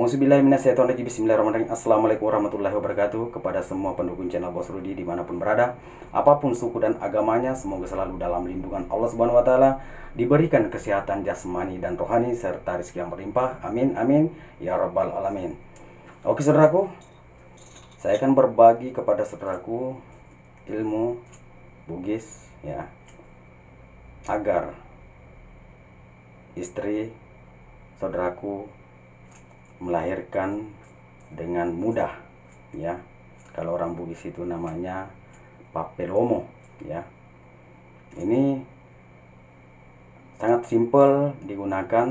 Auzubillahiminasyaitonirrajim. Bismillahirrahmanirrahim. Assalamualaikum warahmatullahi wabarakatuh. Kepada semua pendukung channel Bos Rudi dimanapun berada, apapun suku dan agamanya, semoga selalu dalam lindungan Allah Subhanahu wa Ta'ala, diberikan kesehatan jasmani dan rohani serta rezeki yang berlimpah. Amin amin ya rabbal alamin. Oke saudaraku, saya akan berbagi kepada saudaraku ilmu Bugis ya, agar istri saudaraku melahirkan dengan mudah ya. Kalau orang Bugis itu namanya papelomo ya. Ini sangat simpel digunakan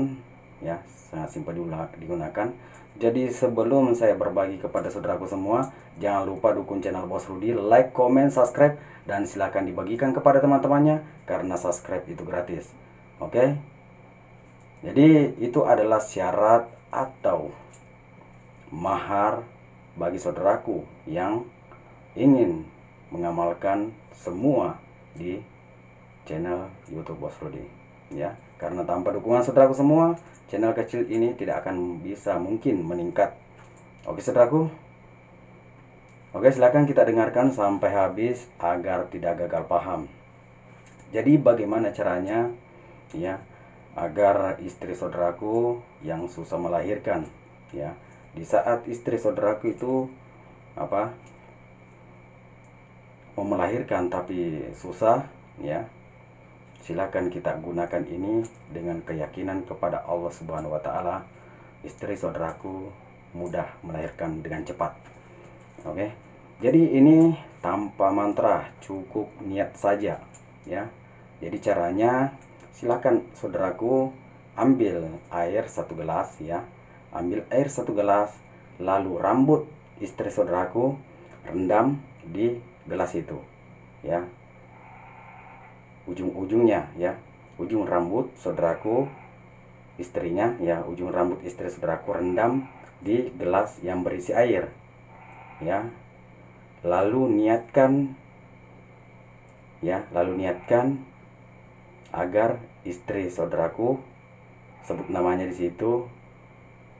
ya, sangat simpel digunakan. Jadi sebelum saya berbagi kepada saudaraku semua, jangan lupa dukung channel Bos Rudi, like, comment, subscribe, dan silahkan dibagikan kepada teman-temannya karena subscribe itu gratis. Oke? Jadi itu adalah syarat atau mahar bagi saudaraku yang ingin mengamalkan semua di channel YouTube Bos Rudi ya. Karena tanpa dukungan saudaraku semua, channel kecil ini tidak akan bisa mungkin meningkat. Oke saudaraku, oke, silakan kita dengarkan sampai habis agar tidak gagal paham. Jadi bagaimana caranya ya, agar istri saudaraku yang susah melahirkan ya, di saat istri saudaraku itu mau melahirkan tapi susah ya, silakan kita gunakan ini dengan keyakinan kepada Allah Subhanahu wa Ta'ala. Istri saudaraku mudah melahirkan dengan cepat. Oke, jadi ini tanpa mantra, cukup niat saja ya. Jadi caranya, silakan saudaraku ambil air 1 gelas ya. Ambil air 1 gelas, lalu rambut istri saudaraku rendam di gelas itu ya. Ujung-ujungnya ya, ujung rambut saudaraku istrinya ya, ujung rambut istri saudaraku rendam di gelas yang berisi air ya. Lalu niatkan ya, agar istri saudaraku, sebut namanya di situ,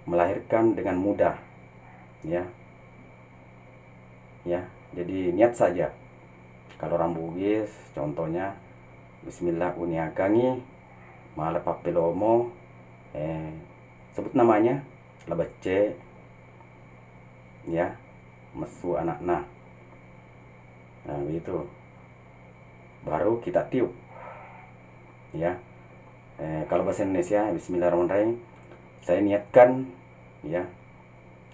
melahirkan dengan mudah ya. Jadi niat saja. Kalau orang Bugis contohnya bismillah uniakangi mala papelomo, sebut namanya lebece ya, mesu anakna. Nah begitu, baru kita tiup ya. Kalau bahasa Indonesia, bismillahirrahmanirrahim, saya niatkan ya,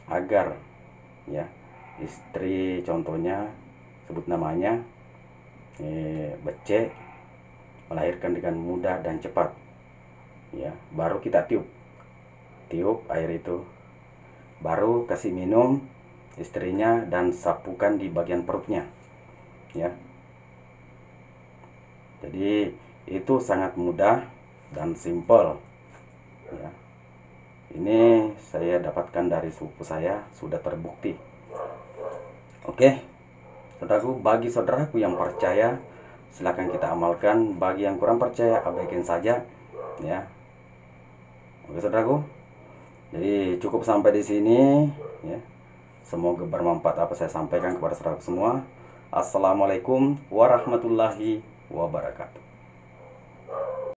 agar ya istri contohnya, sebut namanya bece, melahirkan dengan mudah dan cepat ya. Baru kita tiup air itu, baru kasih minum istrinya dan sapukan di bagian perutnya ya. Jadi itu sangat mudah dan simple ya. Ini saya dapatkan dari suku saya, sudah terbukti. Oke saudaraku, bagi saudaraku yang percaya silakan kita amalkan, bagi yang kurang percaya abaikan saja ya. Oke saudaraku, jadi cukup sampai di sini ya. Semoga bermanfaat apa saya sampaikan kepada saudaraku semua. Assalamualaikum warahmatullahi wabarakatuh.